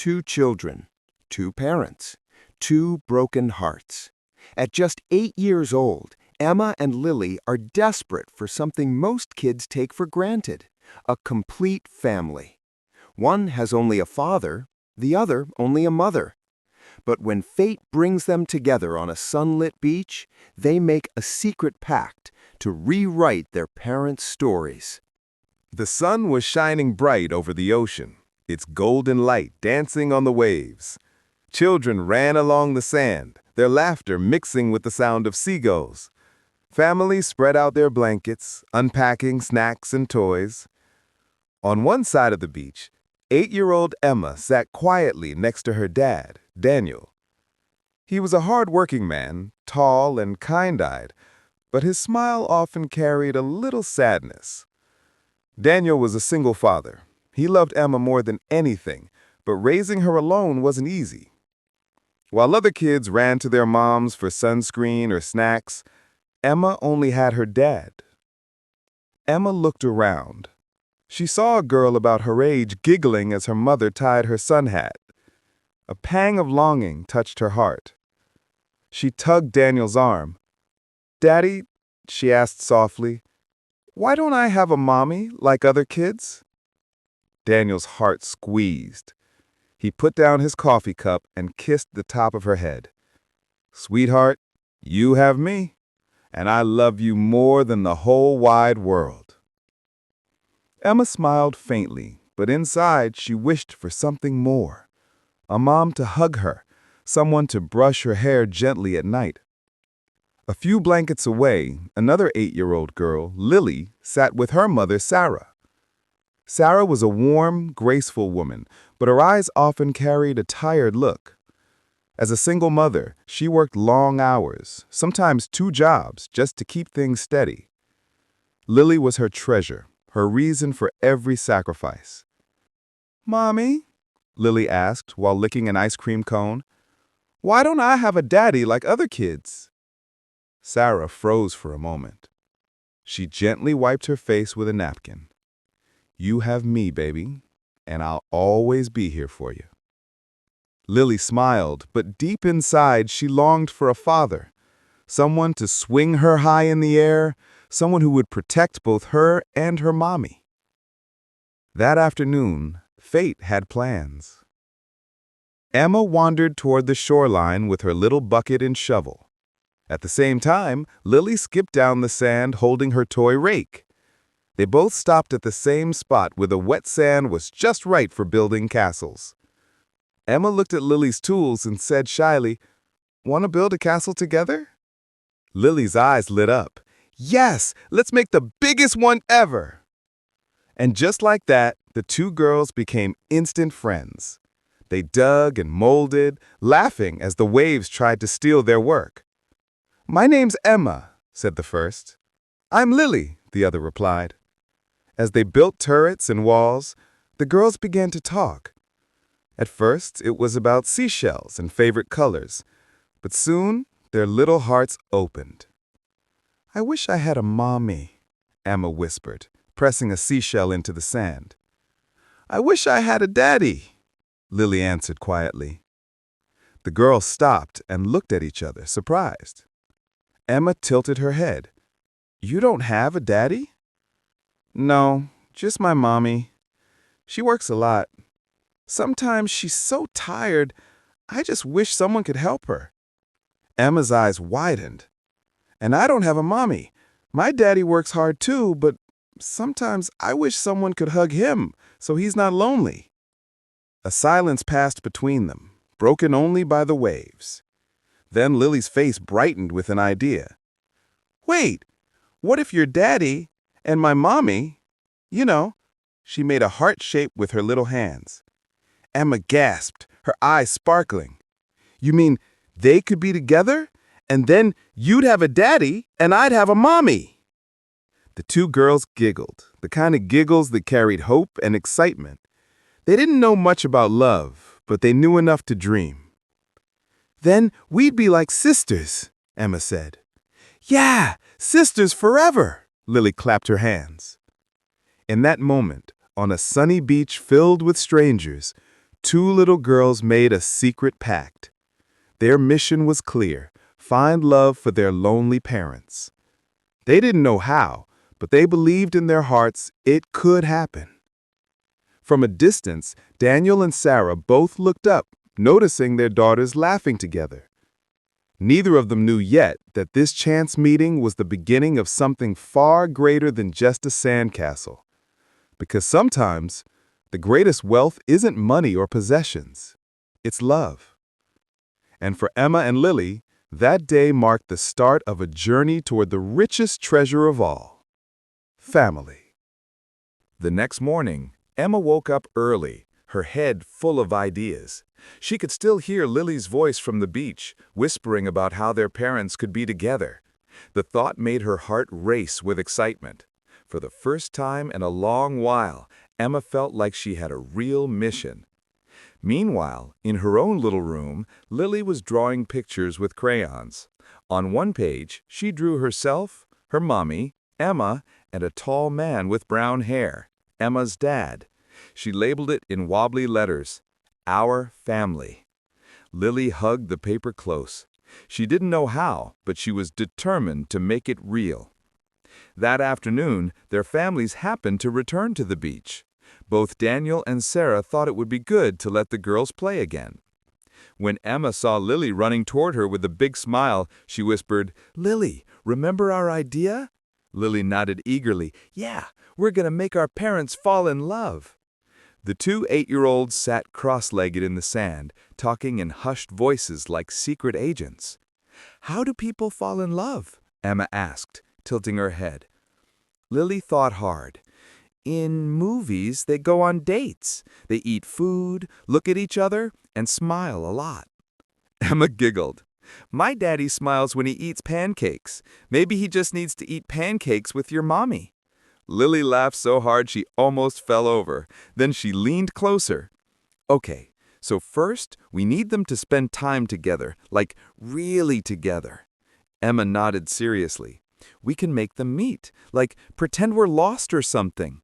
Two children, two parents, two broken hearts. At just 8 years old, Emma and Lily are desperate for something most kids take for granted, a complete family. One has only a father, the other only a mother. But when fate brings them together on a sunlit beach, they make a secret pact to rewrite their parents' stories. The sun was shining bright over the ocean, its golden light dancing on the waves. Children ran along the sand, their laughter mixing with the sound of seagulls. Families spread out their blankets, unpacking snacks and toys. On one side of the beach, 8-year-old Emma sat quietly next to her dad, Daniel. He was a hard-working man, tall and kind-eyed, but his smile often carried a little sadness. Daniel was a single father. He loved Emma more than anything, but raising her alone wasn't easy. While other kids ran to their moms for sunscreen or snacks, Emma only had her dad. Emma looked around. She saw a girl about her age giggling as her mother tied her sun hat. A pang of longing touched her heart. She tugged Daniel's arm. "Daddy," she asked softly, "why don't I have a mommy like other kids?" Daniel's heart squeezed. He put down his coffee cup and kissed the top of her head. "Sweetheart, you have me, and I love you more than the whole wide world." Emma smiled faintly, but inside she wished for something more. A mom to hug her, someone to brush her hair gently at night. A few blankets away, another 8-year-old girl, Lily, sat with her mother, Sarah. Sarah was a warm, graceful woman, but her eyes often carried a tired look. As a single mother, she worked long hours, sometimes 2 jobs, just to keep things steady. Lily was her treasure, her reason for every sacrifice. "Mommy," Lily asked while licking an ice cream cone, "why don't I have a daddy like other kids?" Sarah froze for a moment. She gently wiped her face with a napkin. "You have me, baby, and I'll always be here for you." Lily smiled, but deep inside she longed for a father, someone to swing her high in the air, someone who would protect both her and her mommy. That afternoon, fate had plans. Emma wandered toward the shoreline with her little bucket and shovel. At the same time, Lily skipped down the sand holding her toy rake. They both stopped at the same spot where the wet sand was just right for building castles. Emma looked at Lily's tools and said shyly, "Want to build a castle together?" Lily's eyes lit up. "Yes, let's make the biggest one ever!" And just like that, the two girls became instant friends. They dug and molded, laughing as the waves tried to steal their work. "My name's Emma," said the first. "I'm Lily," the other replied. As they built turrets and walls, the girls began to talk. At first, it was about seashells and favorite colors, but soon their little hearts opened. "I wish I had a mommy," Emma whispered, pressing a seashell into the sand. "I wish I had a daddy," Lily answered quietly. The girls stopped and looked at each other, surprised. Emma tilted her head. "You don't have a daddy?" "No, just my mommy. She works a lot. Sometimes she's so tired, I just wish someone could help her." Emma's eyes widened. "And I don't have a mommy. My daddy works hard too, but sometimes I wish someone could hug him so he's not lonely." A silence passed between them, broken only by the waves. Then Lily's face brightened with an idea. "Wait, what if your daddy and my mommy, you know," she made a heart shape with her little hands. Emma gasped, her eyes sparkling. "You mean they could be together, and then you'd have a daddy and I'd have a mommy?" The two girls giggled, the kind of giggles that carried hope and excitement. They didn't know much about love, but they knew enough to dream. "Then we'd be like sisters," Emma said. "Yeah, sisters forever," Lily clapped her hands. In that moment, on a sunny beach filled with strangers, two little girls made a secret pact. Their mission was clear: find love for their lonely parents. They didn't know how, but they believed in their hearts it could happen. From a distance, Daniel and Sarah both looked up, noticing their daughters laughing together. Neither of them knew yet that this chance meeting was the beginning of something far greater than just a sandcastle. Because sometimes, the greatest wealth isn't money or possessions. It's love. And for Emma and Lily, that day marked the start of a journey toward the richest treasure of all: family. The next morning, Emma woke up early, her head full of ideas. She could still hear Lily's voice from the beach, whispering about how their parents could be together. The thought made her heart race with excitement. For the first time in a long while, Emma felt like she had a real mission. Meanwhile, in her own little room, Lily was drawing pictures with crayons. On one page, she drew herself, her mommy, Emma, and a tall man with brown hair, Emma's dad. She labeled it in wobbly letters: Our Family. Lily hugged the paper close. She didn't know how, but she was determined to make it real. That afternoon, their families happened to return to the beach. Both Daniel and Sarah thought it would be good to let the girls play again. When Emma saw Lily running toward her with a big smile, she whispered, "Lily, remember our idea?" Lily nodded eagerly. "Yeah, we're going to make our parents fall in love." The two 8-year-olds sat cross-legged in the sand, talking in hushed voices like secret agents. "How do people fall in love?" Emma asked, tilting her head. Lily thought hard. "In movies, they go on dates. They eat food, look at each other, and smile a lot." Emma giggled. "My daddy smiles when he eats pancakes. Maybe he just needs to eat pancakes with your mommy." Lily laughed so hard she almost fell over. Then she leaned closer. "Okay, so first we need them to spend time together, like really together." Emma nodded seriously. "We can make them meet, like pretend we're lost or something."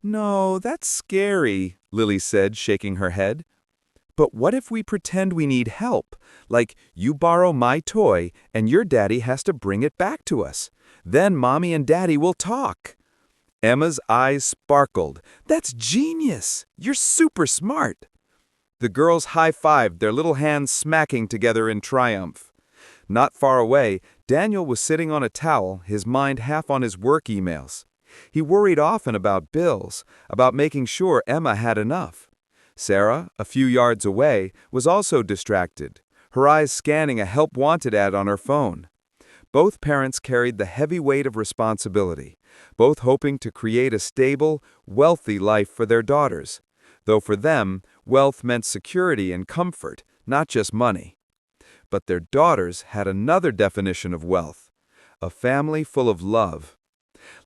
"No, that's scary," Lily said, shaking her head. "But what if we pretend we need help, like you borrow my toy and your daddy has to bring it back to us? Then mommy and daddy will talk." Emma's eyes sparkled. "That's genius! You're super smart!" The girls high-fived, their little hands smacking together in triumph. Not far away, Daniel was sitting on a towel, his mind half on his work emails. He worried often about bills, about making sure Emma had enough. Sarah, a few yards away, was also distracted, her eyes scanning a help-wanted ad on her phone. Both parents carried the heavy weight of responsibility, both hoping to create a stable, wealthy life for their daughters, though for them, wealth meant security and comfort, not just money. But their daughters had another definition of wealth: a family full of love.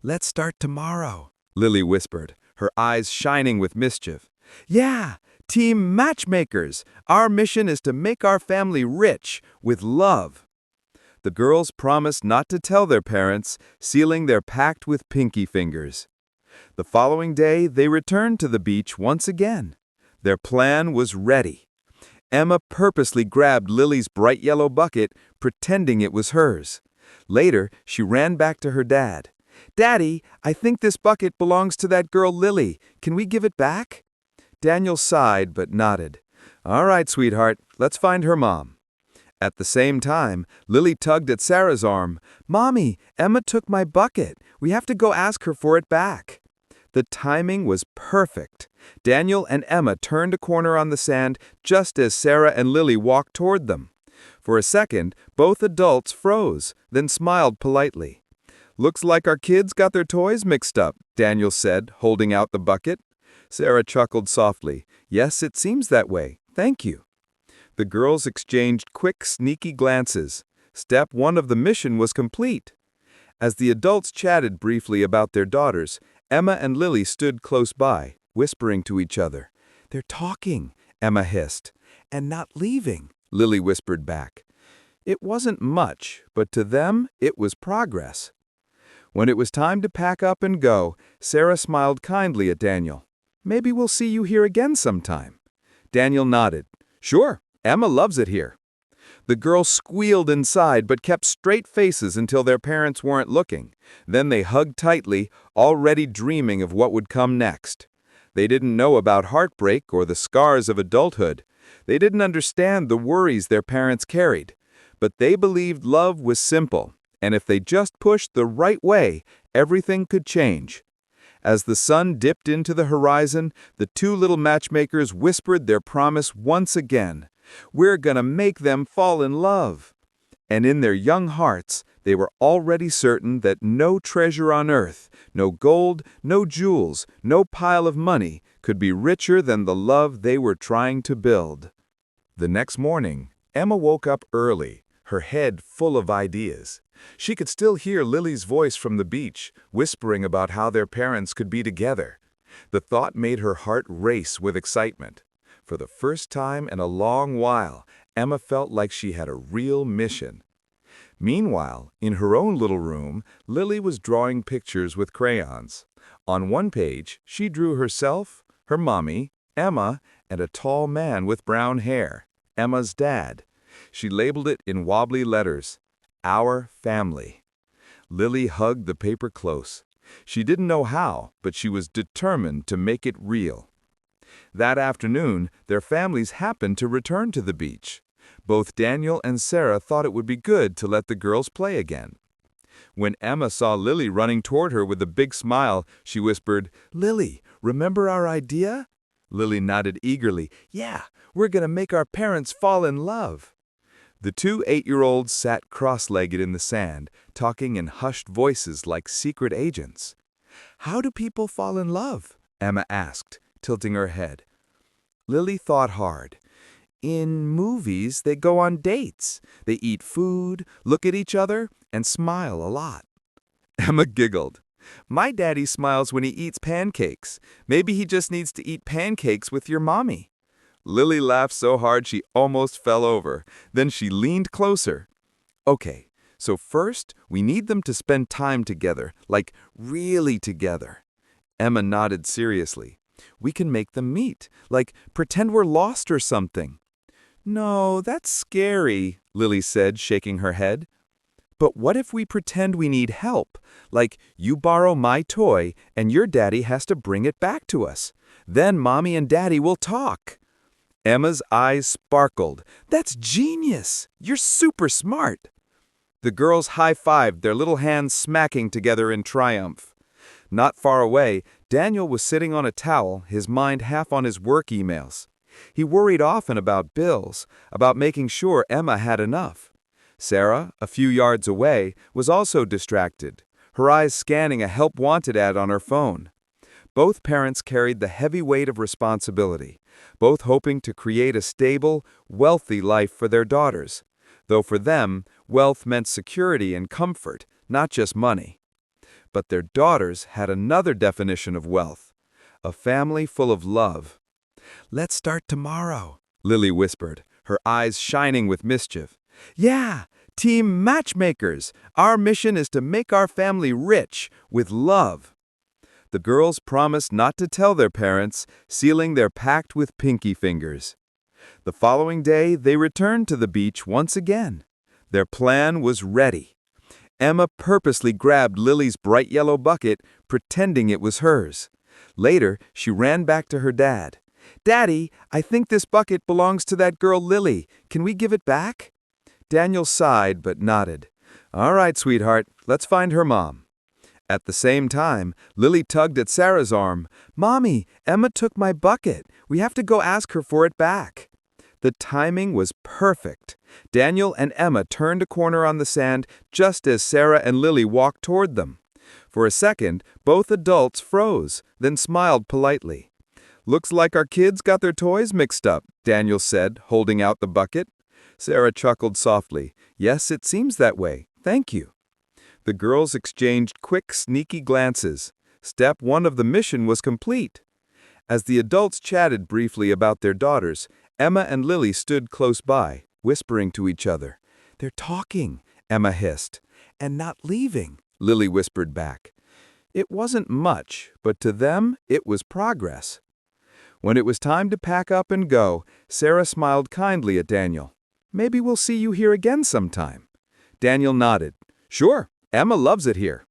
"Let's start tomorrow," Lily whispered, her eyes shining with mischief. "Yeah, Team Matchmakers! Our mission is to make our family rich with love." The girls promised not to tell their parents, sealing their pact with pinky fingers. The following day, they returned to the beach once again. Their plan was ready. Emma purposely grabbed Lily's bright yellow bucket, pretending it was hers. Later, she ran back to her dad. "Daddy, I think this bucket belongs to that girl Lily. Can we give it back?" Daniel sighed but nodded. "All right, sweetheart, let's find her mom." At the same time, Lily tugged at Sarah's arm. "Mommy, Emma took my bucket. We have to go ask her for it back." The timing was perfect. Daniel and Emma turned a corner on the sand just as Sarah and Lily walked toward them. For a second, both adults froze, then smiled politely. "Looks like our kids got their toys mixed up," Daniel said, holding out the bucket. Sarah chuckled softly. "Yes, it seems that way. Thank you." The girls exchanged quick, sneaky glances. Step one of the mission was complete. As the adults chatted briefly about their daughters, Emma and Lily stood close by, whispering to each other. "They're talking," Emma hissed. "And not leaving," Lily whispered back. It wasn't much, but to them it was progress. When it was time to pack up and go, Sarah smiled kindly at Daniel. "Maybe we'll see you here again sometime." Daniel nodded. Sure, Emma loves it here. The girls squealed inside but kept straight faces until their parents weren't looking. Then they hugged tightly, already dreaming of what would come next. They didn't know about heartbreak or the scars of adulthood. They didn't understand the worries their parents carried. But they believed love was simple, and if they just pushed the right way, everything could change. As the sun dipped into the horizon, the two little matchmakers whispered their promise once again. We're gonna make them fall in love. And in their young hearts, they were already certain that no treasure on earth, no gold, no jewels, no pile of money could be richer than the love they were trying to build. The next morning, Emma woke up early, her head full of ideas. She could still hear Lily's voice from the beach, whispering about how their parents could be together. The thought made her heart race with excitement. For the first time in a long while, Emma felt like she had a real mission. Meanwhile, in her own little room, Lily was drawing pictures with crayons. On one page, she drew herself, her mommy, Emma, and a tall man with brown hair, Emma's dad. She labeled it in wobbly letters, Our Family. Lily hugged the paper close. She didn't know how, but she was determined to make it real. That afternoon, their families happened to return to the beach. Both Daniel and Sarah thought it would be good to let the girls play again. When Emma saw Lily running toward her with a big smile, she whispered, "Lily, remember our idea?" Lily nodded eagerly. "Yeah, we're gonna make our parents fall in love." The two 8-year-olds sat cross-legged in the sand, talking in hushed voices like secret agents. "How do people fall in love?" Emma asked, tilting her head. Lily thought hard. "In movies, they go on dates. They eat food, look at each other, and smile a lot." Emma giggled. "My daddy smiles when he eats pancakes. Maybe he just needs to eat pancakes with your mommy." Lily laughed so hard she almost fell over. Then she leaned closer. "Okay, so first, we need them to spend time together, like really together." Emma nodded seriously. "We can make them meet, like pretend we're lost or something." "No, that's scary," Lily said, shaking her head. "But what if we pretend we need help? Like you borrow my toy and your daddy has to bring it back to us. Then mommy and daddy will talk." Emma's eyes sparkled. "That's genius! You're super smart!" The girls high-fived, their little hands smacking together in triumph. Not far away, Daniel was sitting on a towel, his mind half on his work emails. He worried often about bills, about making sure Emma had enough. Sarah, a few yards away, was also distracted, her eyes scanning a help-wanted ad on her phone. Both parents carried the heavy weight of responsibility, both hoping to create a stable, wealthy life for their daughters, though for them, wealth meant security and comfort, not just money. But their daughters had another definition of wealth, a family full of love. "Let's start tomorrow," Lily whispered, her eyes shining with mischief. "Yeah, Team Matchmakers! Our mission is to make our family rich with love." The girls promised not to tell their parents, sealing their pact with pinky fingers. The following day, they returned to the beach once again. Their plan was ready. Emma purposely grabbed Lily's bright yellow bucket, pretending it was hers. Later, she ran back to her dad. "Daddy, I think this bucket belongs to that girl Lily. Can we give it back?" Daniel sighed but nodded. "All right, sweetheart, let's find her mom." At the same time, Lily tugged at Sarah's arm. "Mommy, Emma took my bucket. We have to go ask her for it back." The timing was perfect. Daniel and Emma turned a corner on the sand just as Sarah and Lily walked toward them. For a second, both adults froze, then smiled politely. "Looks like our kids got their toys mixed up," Daniel said, holding out the bucket. Sarah chuckled softly. "Yes, it seems that way. Thank you." The girls exchanged quick, sneaky glances. Step one of the mission was complete. As the adults chatted briefly about their daughters, Emma and Lily stood close by, whispering to each other. "They're talking," Emma hissed. "And not leaving," Lily whispered back. It wasn't much, but to them, it was progress. When it was time to pack up and go, Sarah smiled kindly at Daniel. "Maybe we'll see you here again sometime." Daniel nodded. "Sure, Emma loves it here."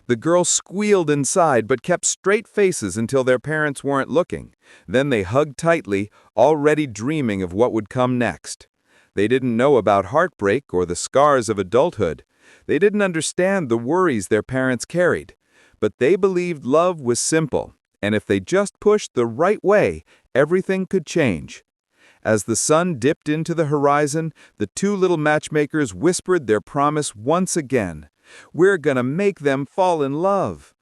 The girls squealed inside but kept straight faces until their parents weren't looking. Then they hugged tightly, already dreaming of what would come next. They didn't know about heartbreak or the scars of adulthood. They didn't understand the worries their parents carried. But they believed love was simple, and if they just pushed the right way, everything could change. As the sun dipped into the horizon, the two little matchmakers whispered their promise once again. "We're gonna make them fall in love."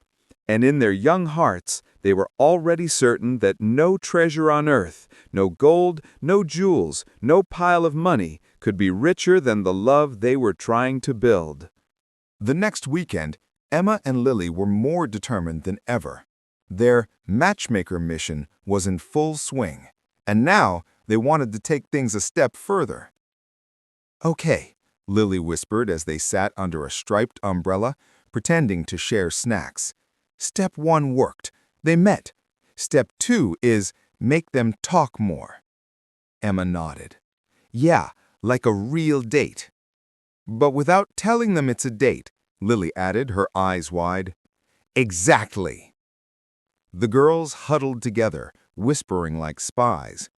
And in their young hearts, they were already certain that no treasure on earth, no gold, no jewels, no pile of money could be richer than the love they were trying to build. The next weekend, Emma and Lily were more determined than ever. Their matchmaker mission was in full swing, and now they wanted to take things a step further. "Okay," Lily whispered as they sat under a striped umbrella, pretending to share snacks. "Step 1 worked. They met. Step 2 is make them talk more." Emma nodded. "Yeah, like a real date." "But without telling them it's a date," Lily added, her eyes wide. "Exactly." The girls huddled together, whispering like spies.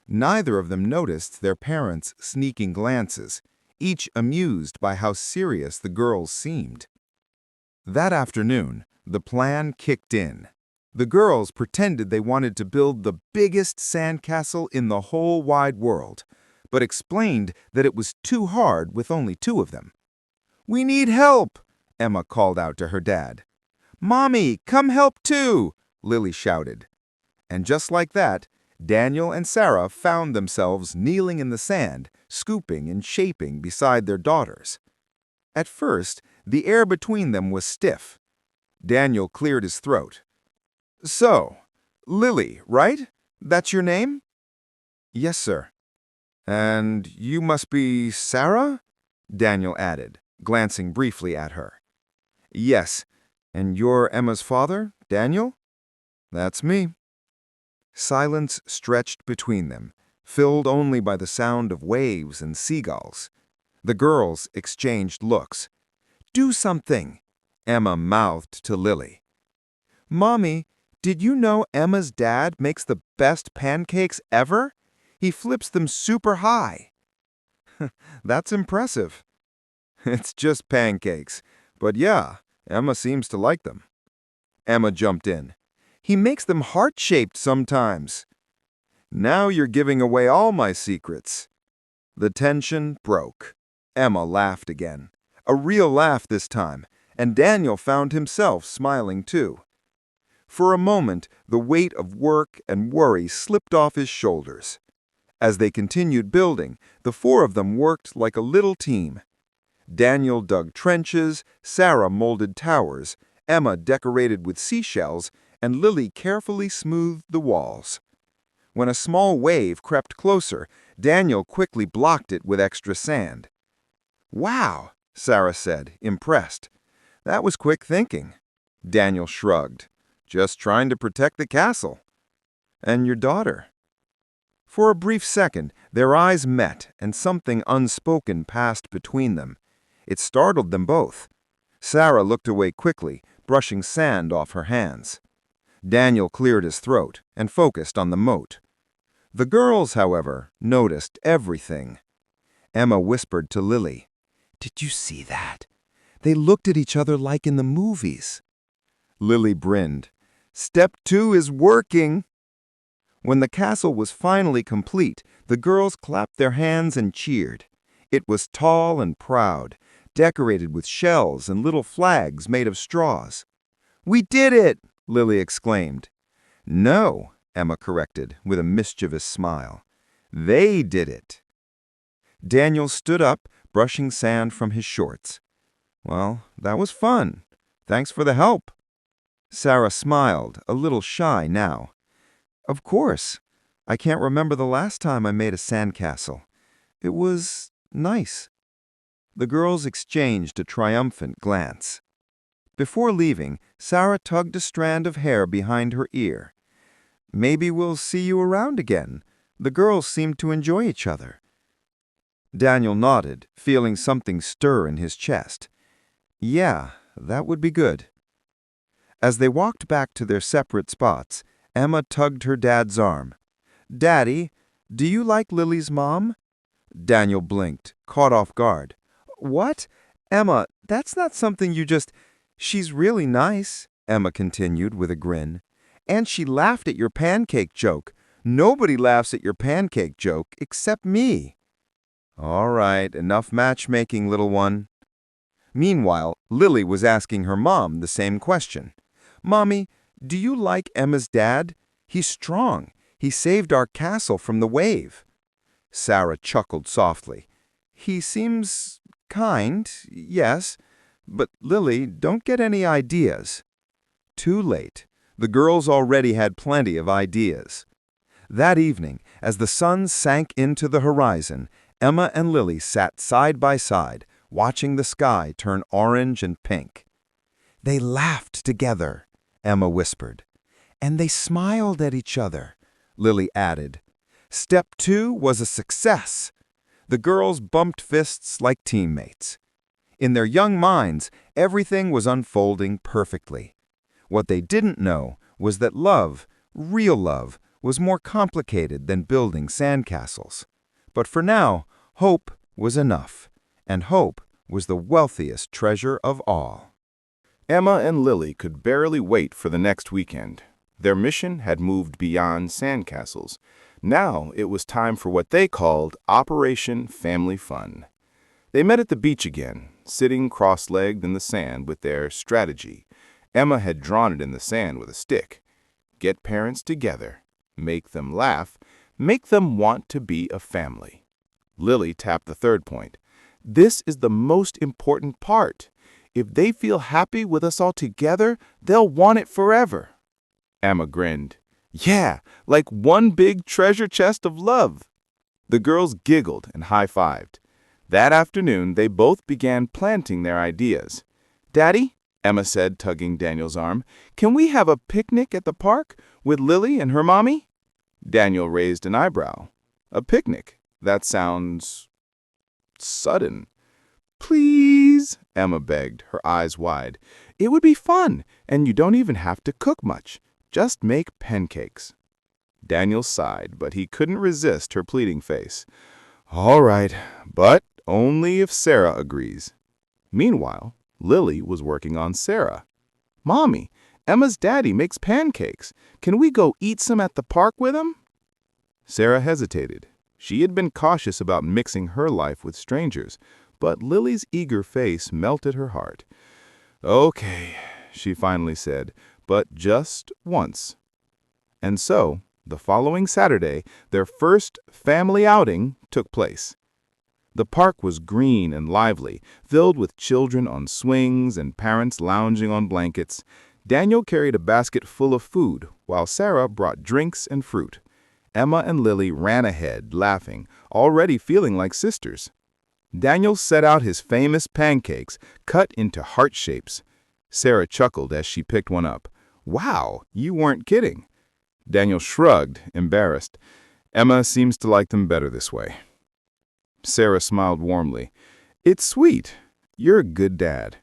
Neither of them noticed their parents' sneaking glances, each amused by how serious the girls seemed. That afternoon, the plan kicked in. The girls pretended they wanted to build the biggest sandcastle in the whole wide world, but explained that it was too hard with only 2 of them. "We need help," Emma called out to her dad. "Mommy, come help too," Lily shouted. And just like that, Daniel and Sarah found themselves kneeling in the sand, scooping and shaping beside their daughters. At first, the air between them was stiff. Daniel cleared his throat. "So, Lily, right? That's your name?" "Yes, sir." "And you must be Sarah?" Daniel added, glancing briefly at her. "Yes. And you're Emma's father, Daniel?" "That's me." Silence stretched between them, filled only by the sound of waves and seagulls. The girls exchanged looks. "Do something," Emma mouthed to Lily. "Mommy, did you know Emma's dad makes the best pancakes ever? He flips them super high." "That's impressive." "It's just pancakes. But yeah, Emma seems to like them." Emma jumped in. "He makes them heart-shaped sometimes." "Now you're giving away all my secrets." The tension broke. Emma laughed again. A real laugh this time, and Daniel found himself smiling too. For a moment, the weight of work and worry slipped off his shoulders. As they continued building, the 4 of them worked like a little team. Daniel dug trenches, Sarah molded towers, Emma decorated with seashells, and Lily carefully smoothed the walls. When a small wave crept closer, Daniel quickly blocked it with extra sand. "Wow," Sarah said, impressed. "That was quick thinking." Daniel shrugged. "Just trying to protect the castle." "And your daughter?" For a brief second, their eyes met and something unspoken passed between them. It startled them both. Sarah looked away quickly, brushing sand off her hands. Daniel cleared his throat and focused on the moat. The girls, however, noticed everything. Emma whispered to Lily, "Did you see that? They looked at each other like in the movies." Lily grinned. "Step 2 is working." When the castle was finally complete, the girls clapped their hands and cheered. It was tall and proud, decorated with shells and little flags made of straws. "We did it!" Lily exclaimed. "No," Emma corrected, with a mischievous smile. "They did it." Daniel stood up, brushing sand from his shorts. "Well, that was fun. Thanks for the help." Sarah smiled, a little shy now. "Of course. I can't remember the last time I made a sandcastle. It was nice." The girls exchanged a triumphant glance. Before leaving, Sarah tugged a strand of hair behind her ear. Maybe we'll see you around again. The girls seem to enjoy each other." Daniel nodded, feeling something stir in his chest. Yeah, that would be good. As they walked back to their separate spots, Emma tugged her dad's arm. "Daddy, do you like Lily's mom?" Daniel blinked, caught off guard. "What? Emma, that's not something you just—" "She's really nice," Emma continued with a grin. "And she laughed at your pancake joke. Nobody laughs at your pancake joke except me." "All right, enough matchmaking, little one." Meanwhile, Lily was asking her mom the same question. "Mommy, do you like Emma's dad? He's strong. He saved our castle from the wave." Sarah chuckled softly. "He seems kind, yes. But Lily, don't get any ideas." Too late. The girls already had plenty of ideas. That evening, as the sun sank into the horizon, Emma and Lily sat side by side, watching the sky turn orange and pink. "They laughed together," Emma whispered. "And they smiled at each other," Lily added. Step 2 was a success. The girls bumped fists like teammates. In their young minds, everything was unfolding perfectly. What they didn't know was that love, real love, was more complicated than building sandcastles. But for now, hope was enough, and hope was the wealthiest treasure of all. Emma and Lily could barely wait for the next weekend. Their mission had moved beyond sandcastles. Now it was time for what they called Operation Family Fun. They met at the beach again, sitting cross-legged in the sand with their strategy. Emma had drawn it in the sand with a stick. Get parents together, make them laugh, make them want to be a family. Lily tapped the third point. This is the most important part. If they feel happy with us all together, they'll want it forever. Emma grinned. Yeah, like one big treasure chest of love. The girls giggled and high-fived. That afternoon, they both began planting their ideas. "Daddy," Emma said, tugging Daniel's arm, "can we have a picnic at the park with Lily and her mommy?" Daniel raised an eyebrow. "A picnic? That sounds sudden." "Please," Emma begged, her eyes wide. "It would be fun, and you don't even have to cook much. Just make pancakes." Daniel sighed, but he couldn't resist her pleading face. "All right, but only if Sarah agrees." Meanwhile, Lily was working on Sarah. "Mommy, Emma's daddy makes pancakes. Can we go eat some at the park with him?" Sarah hesitated. She had been cautious about mixing her life with strangers, but Lily's eager face melted her heart. "Okay," she finally said, "but just once." And so, the following Saturday, their first family outing took place. The park was green and lively, filled with children on swings and parents lounging on blankets. Daniel carried a basket full of food, while Sarah brought drinks and fruit. Emma and Lily ran ahead, laughing, already feeling like sisters. Daniel set out his famous pancakes, cut into heart shapes. Sarah chuckled as she picked one up. "Wow, you weren't kidding." Daniel shrugged, embarrassed. "Emma seems to like them better this way." Sarah smiled warmly. "It's sweet. You're a good dad."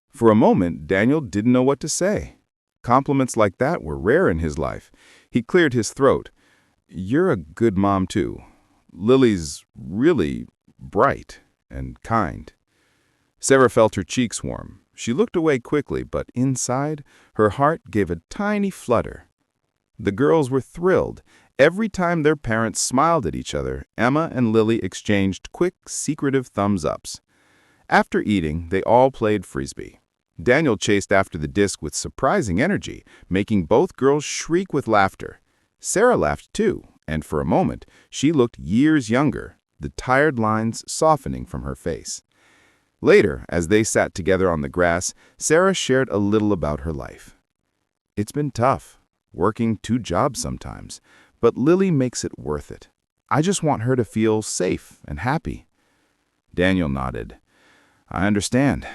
For a moment, Daniel didn't know what to say. Compliments like that were rare in his life. He cleared his throat. "You're a good mom, too. Lily's really bright and kind." Sarah felt her cheeks warm. She looked away quickly, but inside, her heart gave a tiny flutter. The girls were thrilled. Every time their parents smiled at each other, Emma and Lily exchanged quick, secretive thumbs-ups. After eating, they all played Frisbee. Daniel chased after the disc with surprising energy, making both girls shriek with laughter. Sarah laughed too, and for a moment, she looked years younger, the tired lines softening from her face. Later, as they sat together on the grass, Sarah shared a little about her life. "It's been tough, working 2 jobs sometimes, but Lily makes it worth it. I just want her to feel safe and happy." Daniel nodded. "I understand.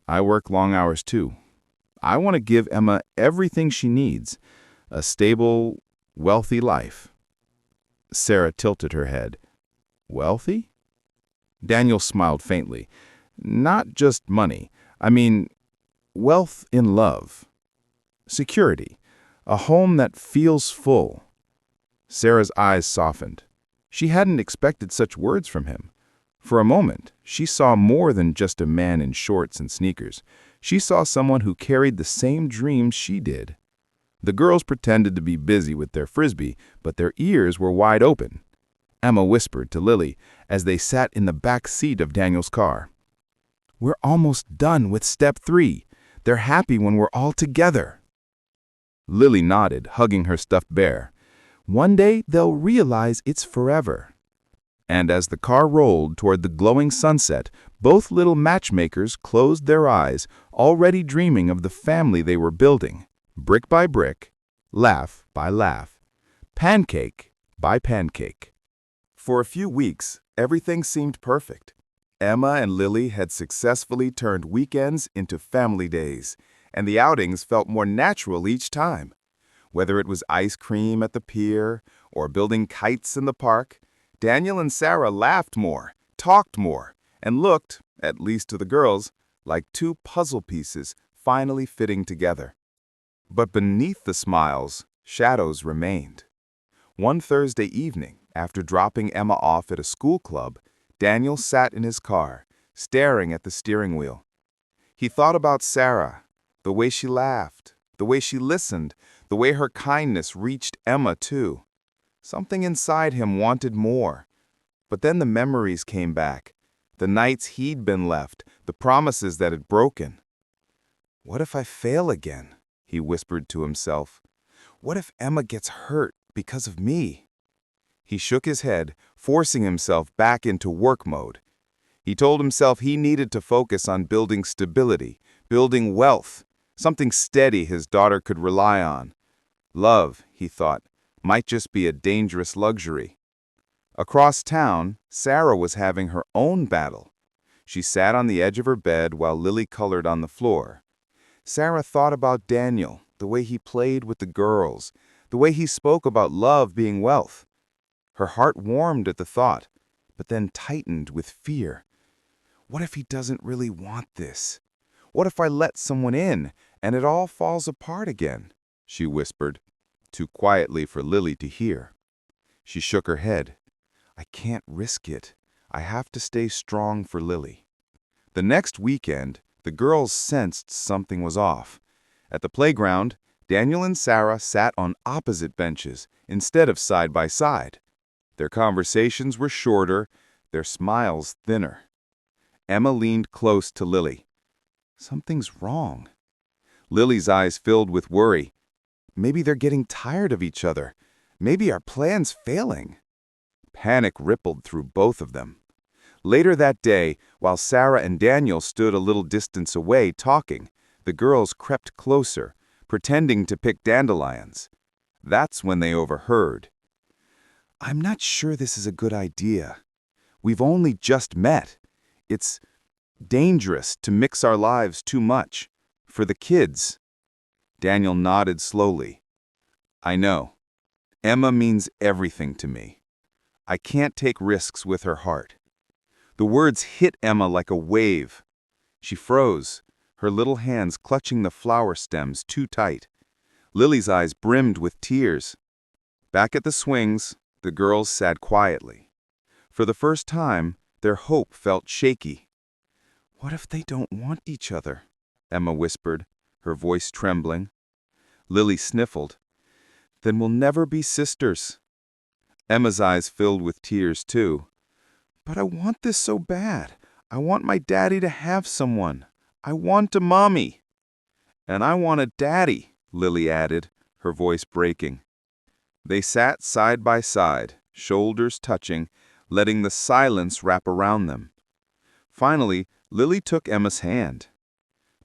I work long hours too. I want to give Emma everything she needs, a stable, Wealthy life. Sarah tilted her head. Wealthy? Daniel smiled faintly. Not just money. I mean, wealth in love. Security. A home that feels full. Sarah's eyes softened. She hadn't expected such words from him. For a moment, she saw more than just a man in shorts and sneakers. She saw someone who carried the same dreams she did. The girls pretended to be busy with their frisbee, but their ears were wide open. Emma whispered to Lily as they sat in the back seat of Daniel's car. "We're almost done with step 3. They're happy when we're all together." Lily nodded, hugging her stuffed bear. "One day they'll realize it's forever." And as the car rolled toward the glowing sunset, both little matchmakers closed their eyes, already dreaming of the family they were building, brick by brick, laugh by laugh, pancake by pancake. For a few weeks, everything seemed perfect. Emma and Lily had successfully turned weekends into family days, and the outings felt more natural each time. Whether it was ice cream at the pier or building kites in the park, Daniel and Sarah laughed more, talked more, and looked, at least to the girls, like two puzzle pieces finally fitting together. But beneath the smiles, shadows remained. One Thursday evening, after dropping Emma off at a school club, Daniel sat in his car, staring at the steering wheel. He thought about Sarah, the way she laughed, the way she listened, the way her kindness reached Emma too. Something inside him wanted more. But then the memories came back, the nights he'd been left, the promises that had broken. "What if I fail again?" he whispered to himself. "What if Emma gets hurt because of me?" He shook his head, forcing himself back into work mode. He told himself he needed to focus on building stability, building wealth, something steady his daughter could rely on. Love, he thought, might just be a dangerous luxury. Across town, Sarah was having her own battle. She sat on the edge of her bed while Lily colored on the floor. Sarah thought about Daniel, the way he played with the girls, the way he spoke about love being wealth. Her heart warmed at the thought, but then tightened with fear. What if he doesn't really want this? What if I let someone in and it all falls apart again? She whispered, too quietly for Lily to hear. She shook her head. I can't risk it. I have to stay strong for Lily. The next weekend, the girls sensed something was off. At the playground, Daniel and Sarah sat on opposite benches instead of side by side. Their conversations were shorter, their smiles thinner. Emma leaned close to Lily. Something's wrong. Lily's eyes filled with worry. Maybe they're getting tired of each other. Maybe our plan's failing. Panic rippled through both of them. Later that day, while Sarah and Daniel stood a little distance away talking, the girls crept closer, pretending to pick dandelions. That's when they overheard. I'm not sure this is a good idea. We've only just met. It's dangerous to mix our lives too much. For the kids. Daniel nodded slowly. I know. Emma means everything to me. I can't take risks with her heart. The words hit Emma like a wave. She froze, her little hands clutching the flower stems too tight. Lily's eyes brimmed with tears. Back at the swings, the girls sat quietly. For the first time, their hope felt shaky. What if they don't want each other? Emma whispered, her voice trembling. Lily sniffled. Then we'll never be sisters. Emma's eyes filled with tears, too. But I want this so bad. I want my daddy to have someone. I want a mommy. And I want a daddy, Lily added, her voice breaking. They sat side by side, shoulders touching, letting the silence wrap around them. Finally, Lily took Emma's hand.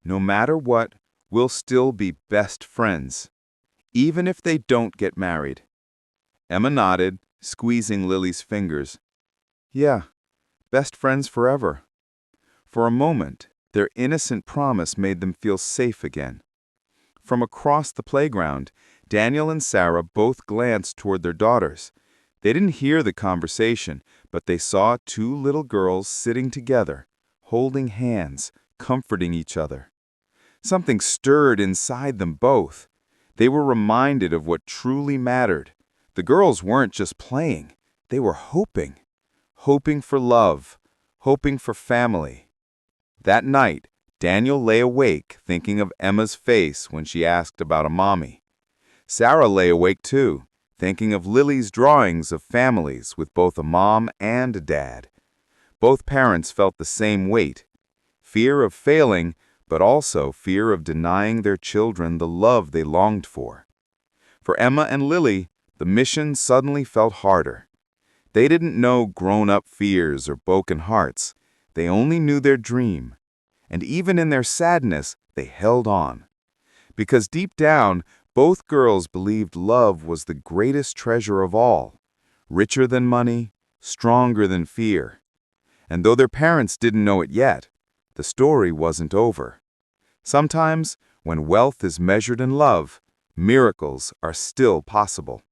No matter what, we'll still be best friends, even if they don't get married. Emma nodded, squeezing Lily's fingers. Yeah, best friends forever. For a moment, their innocent promise made them feel safe again. From across the playground, Daniel and Sarah both glanced toward their daughters. They didn't hear the conversation, but they saw two little girls sitting together, holding hands, comforting each other. Something stirred inside them both. They were reminded of what truly mattered. The girls weren't just playing, they were hoping. Hoping for love, hoping for family. That night, Daniel lay awake thinking of Emma's face when she asked about a mommy. Sarah lay awake too, thinking of Lily's drawings of families with both a mom and a dad. Both parents felt the same weight. Fear of failing, but also fear of denying their children the love they longed for. For Emma and Lily, the mission suddenly felt harder. They didn't know grown-up fears or broken hearts. They only knew their dream. And even in their sadness, they held on. Because deep down, both girls believed love was the greatest treasure of all, richer than money, stronger than fear. And though their parents didn't know it yet, the story wasn't over. Sometimes, when wealth is measured in love, miracles are still possible.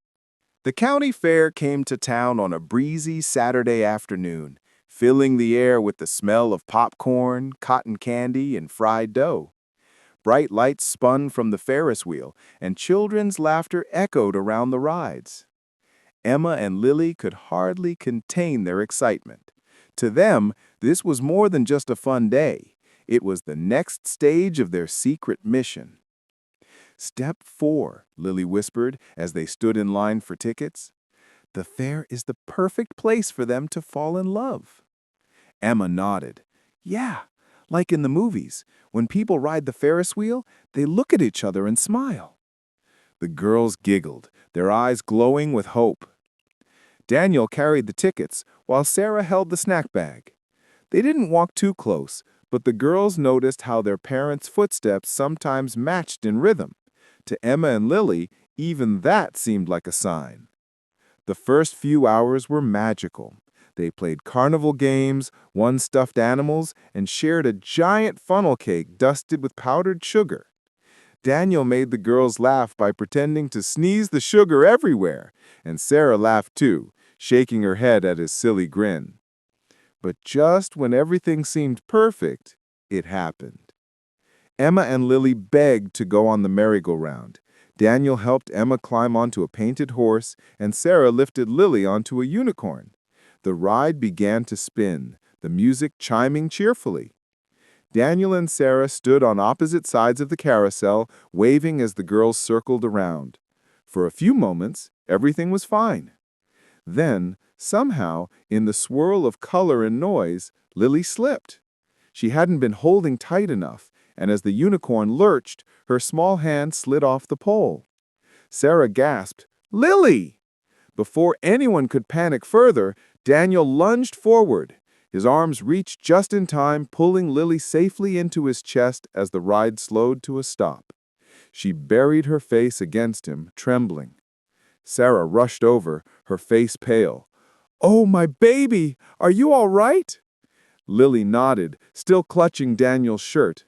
The county fair came to town on a breezy Saturday afternoon, filling the air with the smell of popcorn, cotton candy, and fried dough. Bright lights spun from the Ferris wheel, and children's laughter echoed around the rides. Emma and Lily could hardly contain their excitement. To them, this was more than just a fun day. It was the next stage of their secret mission. "Step 4, Lily whispered as they stood in line for tickets. "The fair is the perfect place for them to fall in love." Emma nodded. "Yeah, like in the movies. When people ride the Ferris wheel, they look at each other and smile." The girls giggled, their eyes glowing with hope. Daniel carried the tickets, while Sarah held the snack bag. They didn't walk too close, but the girls noticed how their parents' footsteps sometimes matched in rhythm. To Emma and Lily, even that seemed like a sign. The first few hours were magical. They played carnival games, won stuffed animals, and shared a giant funnel cake dusted with powdered sugar. Daniel made the girls laugh by pretending to sneeze the sugar everywhere, and Sarah laughed too, shaking her head at his silly grin. But just when everything seemed perfect, it happened. Emma and Lily begged to go on the merry-go-round. Daniel helped Emma climb onto a painted horse, and Sarah lifted Lily onto a unicorn. The ride began to spin, the music chiming cheerfully. Daniel and Sarah stood on opposite sides of the carousel, waving as the girls circled around. For a few moments, everything was fine. Then, somehow, in the swirl of color and noise, Lily slipped. She hadn't been holding tight enough, and as the unicorn lurched, her small hand slid off the pole. Sarah gasped, "Lily!" Before anyone could panic further, Daniel lunged forward. His arms reached just in time, pulling Lily safely into his chest as the ride slowed to a stop. She buried her face against him, trembling. Sarah rushed over, her face pale. "Oh, my baby! Are you all right?" Lily nodded, still clutching Daniel's shirt.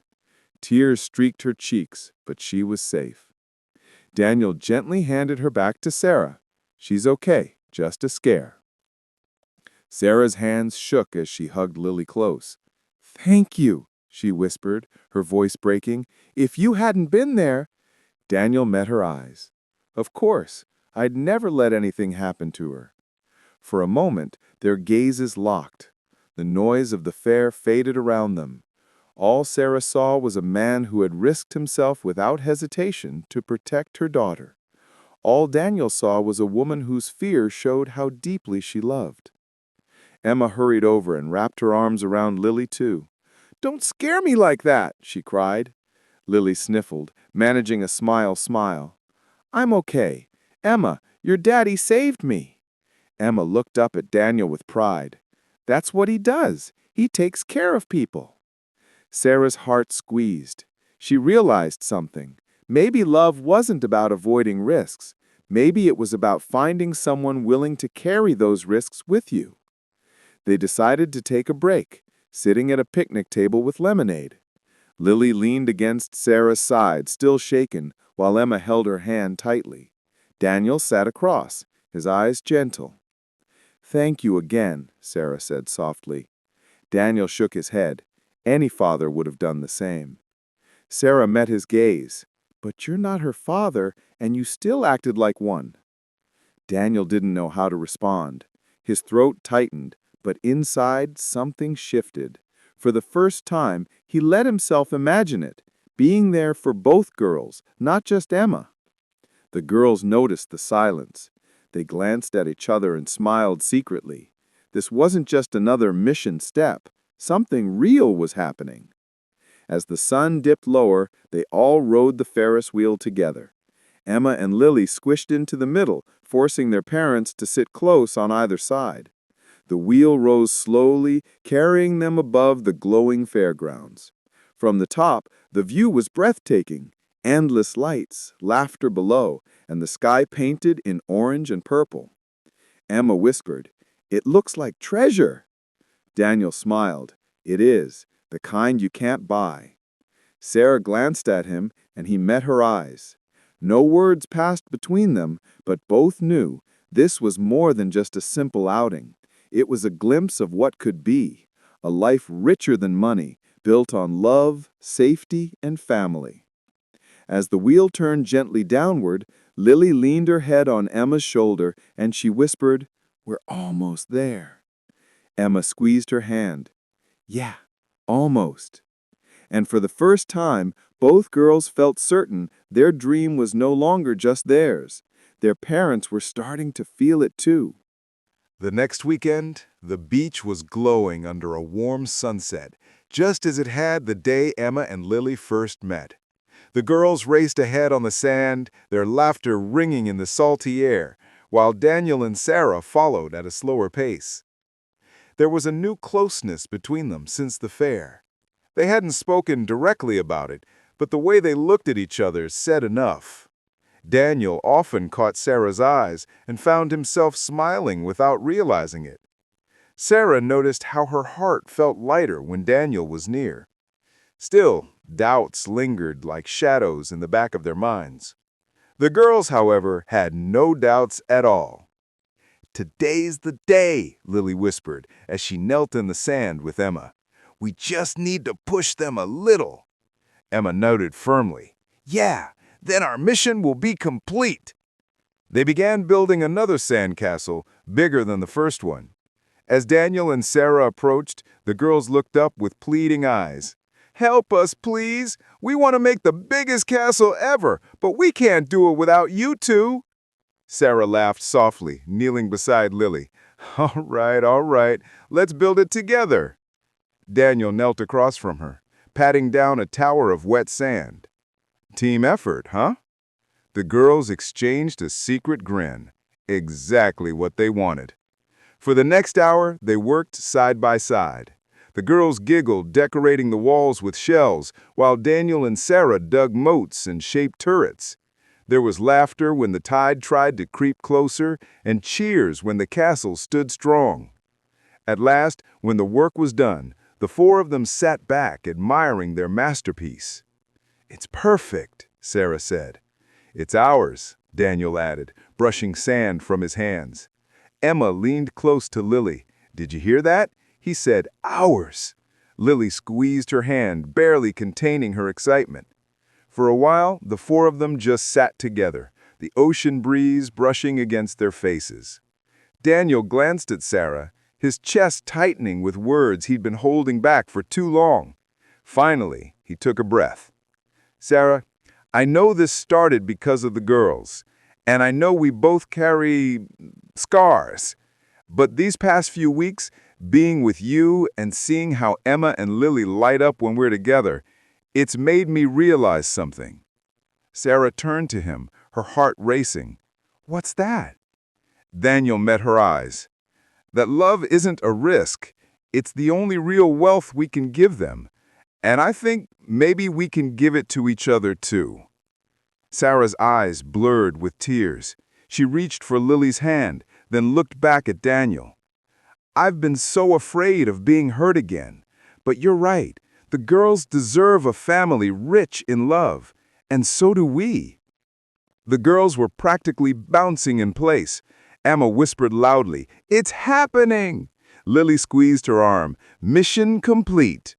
Tears streaked her cheeks, but she was safe. Daniel gently handed her back to Sarah. "She's okay, just a scare." Sarah's hands shook as she hugged Lily close. "Thank you," she whispered, her voice breaking. "If you hadn't been there—" Daniel met her eyes. "Of course, I'd never let anything happen to her." For a moment, their gazes locked. The noise of the fair faded around them. All Sarah saw was a man who had risked himself without hesitation to protect her daughter. All Daniel saw was a woman whose fear showed how deeply she loved. Emma hurried over and wrapped her arms around Lily too. "Don't scare me like that," she cried. Lily sniffled, managing a smile. "I'm okay. Emma, your daddy saved me." Emma looked up at Daniel with pride. "That's what he does. He takes care of people." Sarah's heart squeezed. She realized something. Maybe love wasn't about avoiding risks. Maybe it was about finding someone willing to carry those risks with you. They decided to take a break, sitting at a picnic table with lemonade. Lily leaned against Sarah's side, still shaken, while Emma held her hand tightly. Daniel sat across, his eyes gentle. "Thank you again," Sarah said softly. Daniel shook his head. Any father would have done the same. Sarah met his gaze. "But you're not her father, and you still acted like one." Daniel didn't know how to respond. His throat tightened, but inside something shifted. For the first time, he let himself imagine it, being there for both girls, not just Emma. The girls noticed the silence. They glanced at each other and smiled secretly. This wasn't just another mission step. Something real was happening. As the sun dipped lower, they all rode the Ferris wheel together. Emma and Lily squished into the middle, forcing their parents to sit close on either side. The wheel rose slowly, carrying them above the glowing fairgrounds. From the top, the view was breathtaking. Endless lights, laughter below, and the sky painted in orange and purple. Emma whispered, "It looks like treasure." Daniel smiled. "It is, the kind you can't buy." Sarah glanced at him, and he met her eyes. No words passed between them, but both knew this was more than just a simple outing. It was a glimpse of what could be, a life richer than money, built on love, safety, and family. As the wheel turned gently downward, Lily leaned her head on Emma's shoulder, and she whispered, "We're almost there." Emma squeezed her hand. "Yeah, almost." And for the first time, both girls felt certain their dream was no longer just theirs. Their parents were starting to feel it too. The next weekend, the beach was glowing under a warm sunset, just as it had the day Emma and Lily first met. The girls raced ahead on the sand, their laughter ringing in the salty air, while Daniel and Sarah followed at a slower pace. There was a new closeness between them since the fair. They hadn't spoken directly about it, but the way they looked at each other said enough. Daniel often caught Sarah's eyes and found himself smiling without realizing it. Sarah noticed how her heart felt lighter when Daniel was near. Still, doubts lingered like shadows in the back of their minds. The girls, however, had no doubts at all. "Today's the day," Lily whispered as she knelt in the sand with Emma. "We just need to push them a little." Emma nodded firmly. "Yeah, then our mission will be complete." They began building another sandcastle, bigger than the first one. As Daniel and Sarah approached, the girls looked up with pleading eyes. "Help us, please. We want to make the biggest castle ever, but we can't do it without you two." Sarah laughed softly, kneeling beside Lily. All right. Let's build it together." Daniel knelt across from her, patting down a tower of wet sand. "Team effort, huh?" The girls exchanged a secret grin. Exactly what they wanted. For the next hour, they worked side by side. The girls giggled, decorating the walls with shells, while Daniel and Sarah dug moats and shaped turrets. There was laughter when the tide tried to creep closer, and cheers when the castle stood strong. At last, when the work was done, the four of them sat back, admiring their masterpiece. "It's perfect," Sarah said. "It's ours," Daniel added, brushing sand from his hands. Emma leaned close to Lily. "Did you hear that?" He said, "Ours." Lily squeezed her hand, barely containing her excitement. For a while, the four of them just sat together, the ocean breeze brushing against their faces. Daniel glanced at Sarah, his chest tightening with words he'd been holding back for too long. Finally, he took a breath. "Sarah, I know this started because of the girls, and I know we both carry scars. But these past few weeks, being with you and seeing how Emma and Lily light up when we're together, it's made me realize something." Sarah turned to him, her heart racing. "What's that?" Daniel met her eyes. "That love isn't a risk. It's the only real wealth we can give them. And I think maybe we can give it to each other too." Sarah's eyes blurred with tears. She reached for Lily's hand, then looked back at Daniel. "I've been so afraid of being hurt again. But you're right. The girls deserve a family rich in love, and so do we. The girls were practically bouncing in place. Emma whispered loudly, "It's happening!" Lily squeezed her arm. "Mission complete."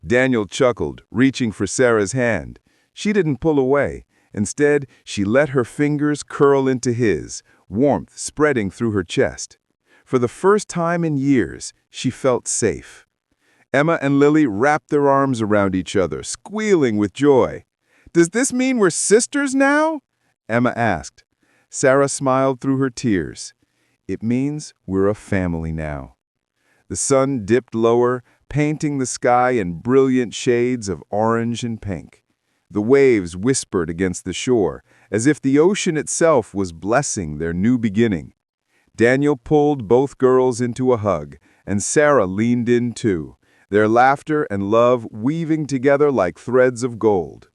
Daniel chuckled, reaching for Sarah's hand. She didn't pull away. Instead, she let her fingers curl into his, warmth spreading through her chest. For the first time in years, she felt safe. Emma and Lily wrapped their arms around each other, squealing with joy. "Does this mean we're sisters now?" Emma asked. Sarah smiled through her tears. "It means we're a family now." The sun dipped lower, painting the sky in brilliant shades of orange and pink. The waves whispered against the shore, as if the ocean itself was blessing their new beginning. Daniel pulled both girls into a hug, and Sarah leaned in too, their laughter and love weaving together like threads of gold.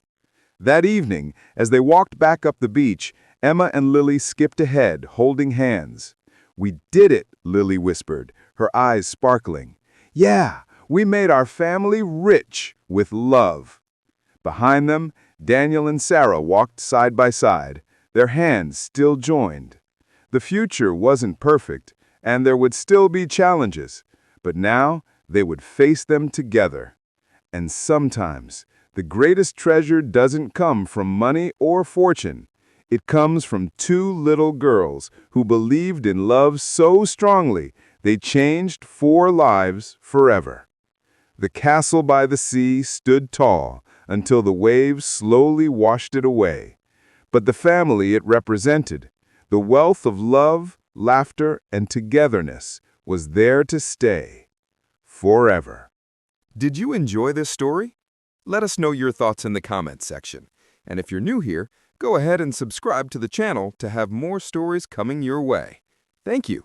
That evening, as they walked back up the beach, Emma and Lily skipped ahead, holding hands. "We did it," Lily whispered, her eyes sparkling. "Yeah, we made our family rich with love." Behind them, Daniel and Sarah walked side by side, their hands still joined. The future wasn't perfect, and there would still be challenges, but now they would face them together. And sometimes, the greatest treasure doesn't come from money or fortune. It comes from two little girls who believed in love so strongly they changed 4 lives forever. The castle by the sea stood tall until the waves slowly washed it away. But the family it represented, the wealth of love, laughter, and togetherness, was there to stay forever. Did you enjoy this story? Let us know your thoughts in the comments section. And if you're new here, go ahead and subscribe to the channel to have more stories coming your way. Thank you.